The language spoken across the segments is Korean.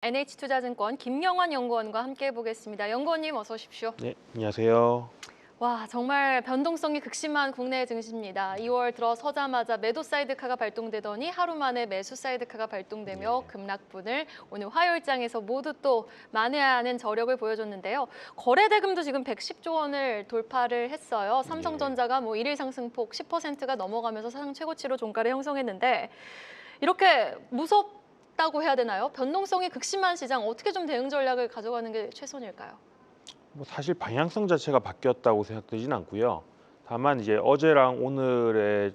NH투자증권 김영환 연구원과 함께 해보겠습니다. 연구원님 어서 오십시오. 네, 안녕하세요. 와, 정말 변동성이 극심한 국내 증시입니다. 2월 들어서자마자 매도 사이드카가 발동되더니 하루 만에 매수 사이드카가 발동되며 급락분을 오늘 화요일장에서 모두 또 만회하는 저력을 보여줬는데요. 거래대금도 지금 110조 원을 돌파를 했어요. 삼성전자가 뭐 일일 상승폭 10%가 넘어가면서 사상 최고치로 종가를 형성했는데 이렇게 무섭다고 해야 되나요? 변동성이 극심한 시장 어떻게 좀 대응 전략을 가져가는 게 최선일까요? 뭐 사실 방향성 자체가 바뀌었다고 생각되진 않고요. 다만 이제 어제랑 오늘의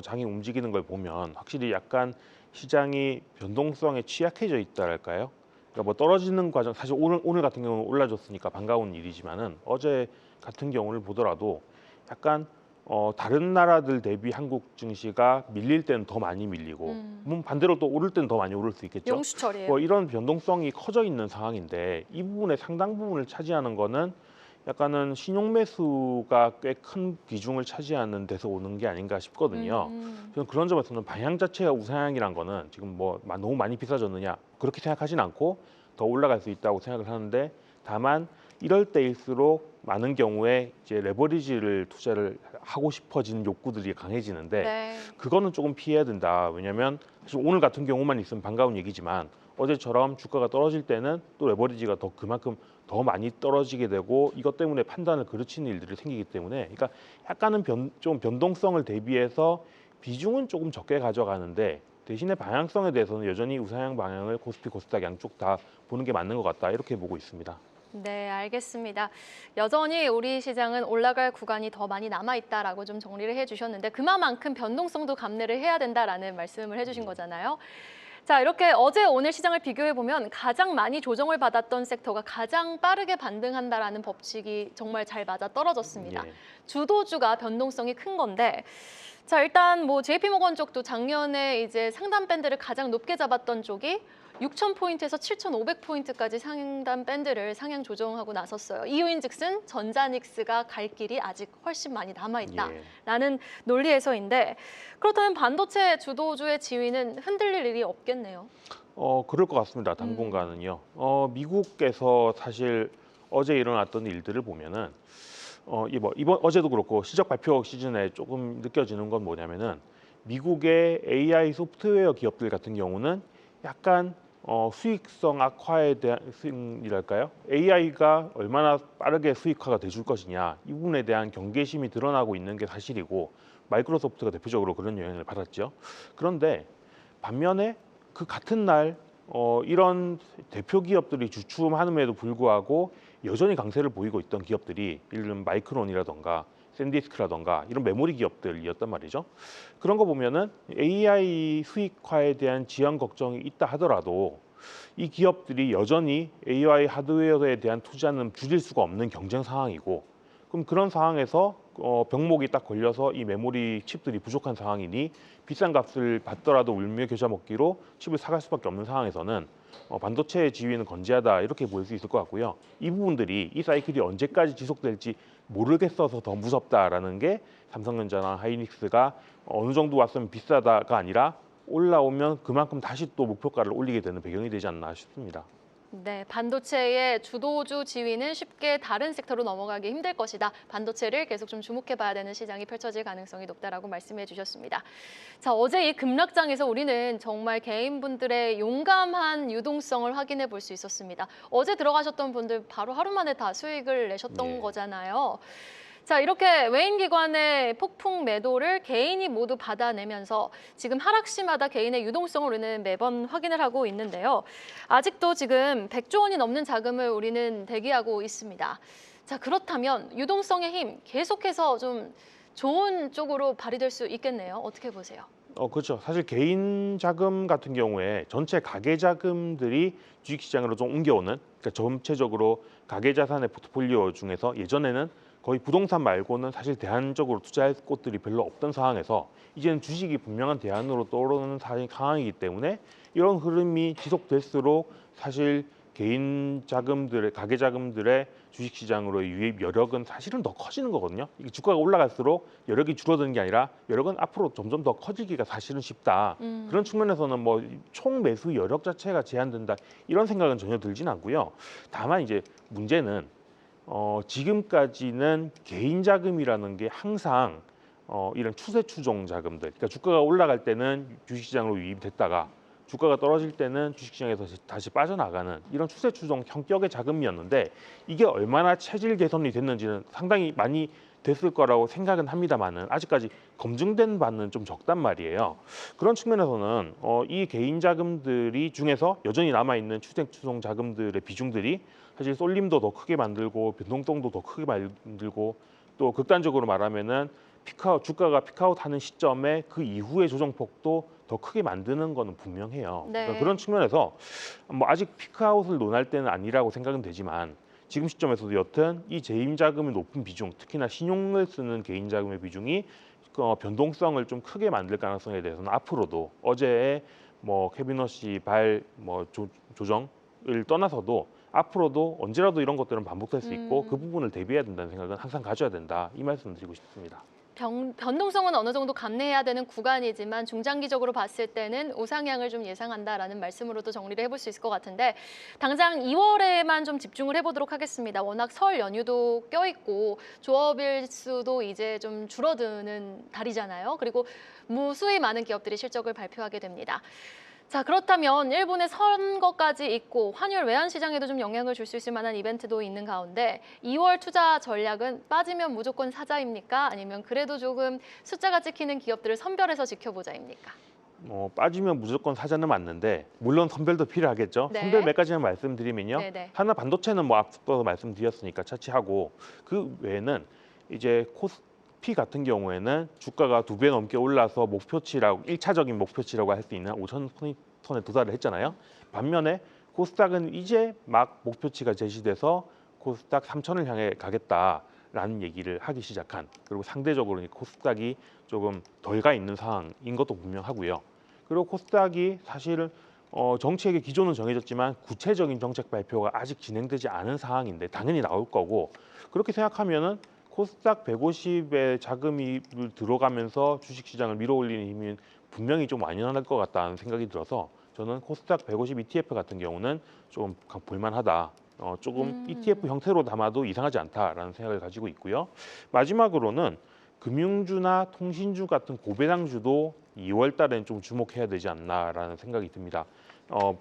장이 움직이는 걸 보면 확실히 약간 시장이 변동성에 취약해져 있다랄까요? 그러니까 뭐 떨어지는 과정, 사실 오늘 같은 경우는 올라줬으니까 반가운 일이지만은 어제 같은 경우를 보더라도 약간 다른 나라들 대비 한국 증시가 밀릴 때는 더 많이 밀리고 반대로 또 오를 때는 더 많이 오를 수 있겠죠. 영수철이에요. 뭐 이런 변동성이 커져 있는 상황인데 이 부분의 상당 부분을 차지하는 거는 약간은 신용 매수가 꽤 큰 비중을 차지하는 데서 오는 게 아닌가 싶거든요. 저는 그런 점에서는 방향 자체가 우상향이란 거는 지금 뭐 너무 많이 비싸졌느냐 그렇게 생각하진 않고 더 올라갈 수 있다고 생각을 하는데 다만 이럴 때일수록 많은 경우에 이제 레버리지를 투자를 하고 싶어지는 욕구들이 강해지는데 네. 그거는 조금 피해야 된다. 왜냐하면 사실 오늘 같은 경우만 있으면 반가운 얘기지만 어제처럼 주가가 떨어질 때는 또 레버리지가 더 그만큼 더 많이 떨어지게 되고 이것 때문에 판단을 그르치는 일들이 생기기 때문에 그러니까 약간은 좀 변동성을 대비해서 비중은 조금 적게 가져가는데 대신에 방향성에 대해서는 여전히 우상향 방향을 코스피, 코스닥 양쪽 다 보는 게 맞는 것 같다 이렇게 보고 있습니다. 네, 알겠습니다. 여전히 우리 시장은 올라갈 구간이 더 많이 남아있다라고 좀 정리를 해주셨는데 그만큼 변동성도 감내를 해야 된다라는 말씀을 해주신 거잖아요. 자, 이렇게 어제 오늘 시장을 비교해 보면 가장 많이 조정을 받았던 섹터가 가장 빠르게 반등한다라는 법칙이 정말 잘 맞아 떨어졌습니다. 예. 주도주가 변동성이 큰 건데 자, 일단 뭐 JP모건 쪽도 작년에 이제 상단 밴드를 가장 높게 잡았던 쪽이 6,000포인트에서 7,500포인트까지 상단 밴드를 상향 조정하고 나섰어요. 이유인즉슨 전자닉스가 갈 길이 아직 훨씬 많이 남아있다라는 논리에서인데 그렇다면 반도체 주도주의 지위는 흔들릴 일이 없겠네요. 그럴 것 같습니다. 당분간은요. 미국에서 사실 어제 일어났던 일들을 보면은 이번 어제도 그렇고 실적 발표 시즌에 조금 느껴지는 건 뭐냐면은 미국의 AI 소프트웨어 기업들 같은 경우는 약간 수익성 악화에 대한 수익이랄까요? AI가 얼마나 빠르게 수익화가 돼줄 것이냐 이 부분에 대한 경계심이 드러나고 있는 게 사실이고 마이크로소프트가 대표적으로 그런 영향을 받았죠. 그런데 반면에 그 같은 날 이런 대표 기업들이 주춤함에도 불구하고 여전히 강세를 보이고 있던 기업들이 예를 들면 마이크론이라던가 샌디스크라던가 이런 메모리 기업들이었단 말이죠. 그런 거 보면은 AI 수익화에 대한 지연 걱정이 있다 하더라도 이 기업들이 여전히 AI 하드웨어에 대한 투자는 줄일 수가 없는 경쟁 상황이고 그럼 그런 상황에서 병목이 딱 걸려서 이 메모리 칩들이 부족한 상황이니 비싼 값을 받더라도 울며 겨자 먹기로 칩을 사갈 수밖에 없는 상황에서는 반도체의 지위는 건재하다 이렇게 볼 수 있을 것 같고요. 이 부분들이 이 사이클이 언제까지 지속될지 모르겠어서 더 무섭다라는 게 삼성전자나 하이닉스가 어느 정도 왔으면 비싸다가 아니라 올라오면 그만큼 다시 또 목표가를 올리게 되는 배경이 되지 않나 싶습니다. 네, 반도체의 주도주 지위는 쉽게 다른 섹터로 넘어가기 힘들 것이다. 반도체를 계속 좀 주목해봐야 되는 시장이 펼쳐질 가능성이 높다라고 말씀해 주셨습니다. 자, 어제 이 급락장에서 우리는 정말 개인분들의 용감한 유동성을 확인해 볼 수 있었습니다. 어제 들어가셨던 분들 바로 하루 만에 다 수익을 내셨던 거잖아요. 자, 이렇게 외인 기관의 폭풍 매도를 개인이 모두 받아내면서 지금 하락시마다 개인의 유동성을 우리는 매번 확인을 하고 있는데요. 아직도 지금 100조 원이 넘는 자금을 우리는 대기하고 있습니다. 자, 그렇다면 유동성의 힘 계속해서 좀 좋은 쪽으로 발휘될 수 있겠네요. 어떻게 보세요? 그렇죠. 사실 개인 자금 같은 경우에 전체 가계 자금들이 주식시장으로 좀 옮겨오는, 그러니까 전체적으로 가계 자산의 포트폴리오 중에서 예전에는 거의 부동산 말고는 사실 대안적으로 투자할 곳들이 별로 없던 상황에서 이제는 주식이 분명한 대안으로 떠오르는 상황이기 때문에 이런 흐름이 지속될수록 사실 개인 자금들의 가계 자금들의 주식 시장으로의 유입 여력은 사실은 더 커지는 거거든요. 이게 주가가 올라갈수록 여력이 줄어드는 게 아니라 여력은 앞으로 점점 더 커지기가 사실은 쉽다. 그런 측면에서는 뭐 총 매수 여력 자체가 제한된다 이런 생각은 전혀 들진 않고요. 다만 이제 문제는 지금까지는 개인 자금이라는 게 항상 이런 추세 추종 자금들, 그러니까 주가가 올라갈 때는 주식시장으로 유입됐다가 주가가 떨어질 때는 주식시장에서 다시 빠져나가는 이런 추세 추종 성격의 자금이었는데 이게 얼마나 체질 개선이 됐는지는 상당히 많이 됐을 거라고 생각은 합니다만은 아직까지 검증된 바는 좀 적단 말이에요. 그런 측면에서는 이 개인 자금들이 중에서 여전히 남아 있는 추세 추종 자금들의 비중들이 사실 쏠림도 더 크게 만들고 변동성도 더 크게 만들고 또 극단적으로 말하면은 주가가 피크아웃하는 시점에 그 이후의 조정폭도 더 크게 만드는 거는 분명해요. 네. 그러니까 그런 측면에서 뭐 아직 피크아웃을 논할 때는 아니라고 생각은 되지만 지금 시점에서도 여튼 이 재임 자금의 높은 비중, 특히나 신용을 쓰는 개인 자금의 비중이 변동성을 좀 크게 만들 가능성에 대해서는 앞으로도 어제의 뭐 캐비너시 조정을 떠나서도 앞으로도 언제라도 이런 것들은 반복될 수 있고 그 부분을 대비해야 된다는 생각은 항상 가져야 된다. 이 말씀을 드리고 싶습니다. 변동성은 어느 정도 감내해야 되는 구간이지만 중장기적으로 봤을 때는 우상향을 좀 예상한다라는 말씀으로도 정리를 해볼 수 있을 것 같은데 당장 2월에만 좀 집중을 해보도록 하겠습니다. 워낙 설 연휴도 껴있고 조업일 수도 이제 좀 줄어드는 달이잖아요. 그리고 무수히 많은 기업들이 실적을 발표하게 됩니다. 자, 그렇다면 일본의 선거까지 있고 환율 외환 시장에도 좀 영향을 줄 수 있을 만한 이벤트도 있는 가운데 2월 투자 전략은 빠지면 무조건 사자입니까? 아니면 그래도 조금 숫자가 찍히는 기업들을 선별해서 지켜보자입니까? 빠지면 무조건 사자는 맞는데 물론 선별도 필요하겠죠. 네. 선별 몇 가지만 말씀드리면요. 네네. 하나 반도체는 뭐 앞서서 말씀드렸으니까 차치하고 그 외에는 이제 코스피 같은 경우에는 주가가 2배 넘게 올라서 목표치라고 1차적인 목표치라고 할 수 있는 5,000선에 도달을 했잖아요. 반면에 코스닥은 이제 막 목표치가 제시돼서 코스닥 3,000을 향해 가겠다라는 얘기를 하기 시작한 그리고 상대적으로 코스닥이 조금 덜 가 있는 상황인 것도 분명하고요. 그리고 코스닥이 사실은 정책의 기조는 정해졌지만 구체적인 정책 발표가 아직 진행되지 않은 상황인데 당연히 나올 거고 그렇게 생각하면은 코스닥 150에 자금이 들어가면서 주식시장을 밀어올리는 힘이 분명히 좀 완연할 것 같다는 생각이 들어서 저는 코스닥 150 ETF 같은 경우는 좀 볼만하다. 조금 ETF 형태로 담아도 이상하지 않다라는 생각을 가지고 있고요. 마지막으로는 금융주나 통신주 같은 고배당주도 2월 달에는 좀 주목해야 되지 않나라는 생각이 듭니다.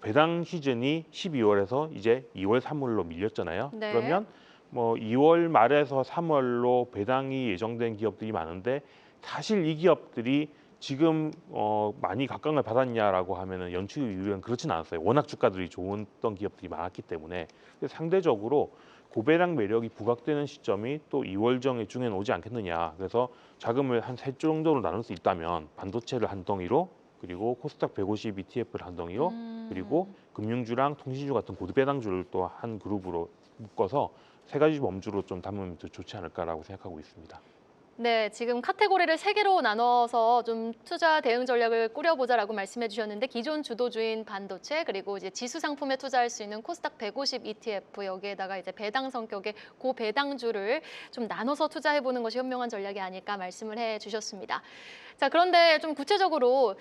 배당 시즌이 12월에서 이제 2월, 3월로 밀렸잖아요. 네. 그러면 뭐 2월 말에서 3월로 배당이 예정된 기업들이 많은데 사실 이 기업들이 지금 많이 각광을 받았냐라고 하면은 연초 이후에는 그렇진 않았어요. 워낙 주가들이 좋았던 기업들이 많았기 때문에 상대적으로 고배당 매력이 부각되는 시점이 또 2월 중에는 오지 않겠느냐. 그래서 자금을 한 세 정도로 나눌 수 있다면 반도체를 한 덩이로 그리고 코스닥 150 ETF를 한 덩이로 그리고 금융주랑 통신주 같은 고배당주를 또 한 그룹으로 묶어서 세 가지 범주로 좀 담으면 더 좋지 않을까라고 생각하고 있습니다. 네, 지금 카테고리를 3개로 나눠서 좀 투자 대응 전략을 꾸려보자라고 말씀해 주셨는데 기존 주도주인 반도체 그리고 이제 지수 상품에 투자할 수 있는 코스닥 150 ETF 여기에다가 이제 배당 성격의 고배당주를 좀 나눠서 투자해 보는 것이 현명한 전략이 아닐까 말씀을 해 주셨습니다. 자, 그런데 좀 구체적으로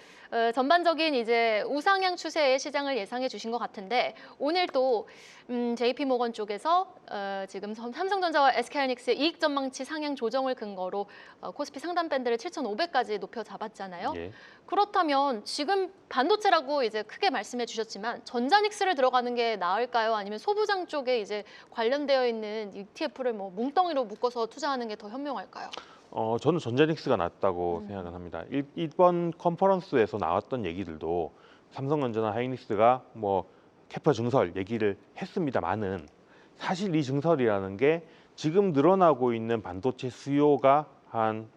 전반적인 이제 우상향 추세의 시장을 예상해 주신 것 같은데 오늘 또 JP모건 쪽에서 지금 삼성전자와 SK하이닉스의 이익 전망치 상향 조정을 근거로 코스피 상단 밴드를 7,500까지 높여 잡았잖아요. 예. 그렇다면 지금 반도체라고 이제 크게 말씀해 주셨지만 전자닉스를 들어가는 게 나을까요? 아니면 소부장 쪽에 이제 관련되어 있는 ETF를 뭐 뭉덩이로 묶어서 투자하는 게 더 현명할까요? 저는 전자닉스가 낫다고 생각을 합니다. 이번 컨퍼런스에서 나왔던 얘기들도 삼성전자나 하이닉스가 뭐 캐파 증설 얘기를 했습니다만은 사실 이 증설이라는 게 지금 늘어나고 있는 반도체 수요가 한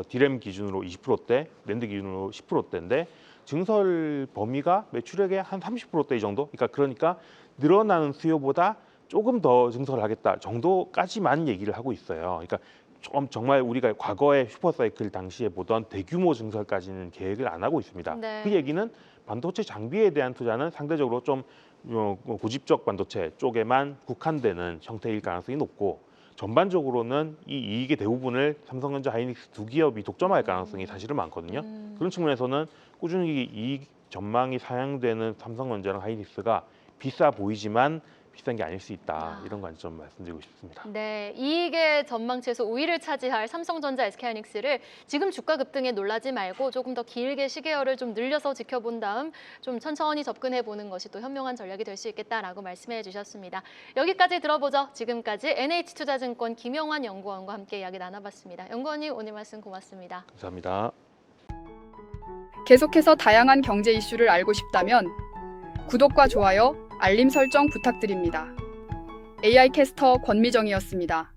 디램 기준으로 20%대, 낸드 기준으로 10%대인데 증설 범위가 매출액의 한 30%대 이 정도. 그러니까 늘어나는 수요보다 조금 더 증설을 하겠다 정도까지만 얘기를 하고 있어요. 그러니까 정말 우리가 과거의 슈퍼사이클 당시에 보던 대규모 증설까지는 계획을 안 하고 있습니다. 네. 그 얘기는 반도체 장비에 대한 투자는 상대적으로 좀 고집적 반도체 쪽에만 국한되는 형태일 가능성이 높고 전반적으로는 이 이익의 대부분을 삼성전자, 하이닉스 두 기업이 독점할 가능성이 사실은 많거든요. 그런 측면에서는 꾸준히 이익 전망이 상향되는 삼성전자랑 하이닉스가 비싸 보이지만 비싼 게 아닐 수 있다. 이런 관점 말씀드리고 싶습니다. 네, 이익의 전망치에서 우위를 차지할 삼성전자, SK하이닉스를 지금 주가 급등에 놀라지 말고 조금 더 길게 시계열을 좀 늘려서 지켜본 다음 좀 천천히 접근해 보는 것이 또 현명한 전략이 될 수 있겠다라고 말씀해 주셨습니다. 여기까지 들어보죠. 지금까지 NH투자증권 김영환 연구원과 함께 이야기 나눠봤습니다. 연구원님 오늘 말씀 고맙습니다. 감사합니다. 계속해서 다양한 경제 이슈를 알고 싶다면 구독과 좋아요, 알림 설정 부탁드립니다. AI 캐스터 권미정이었습니다.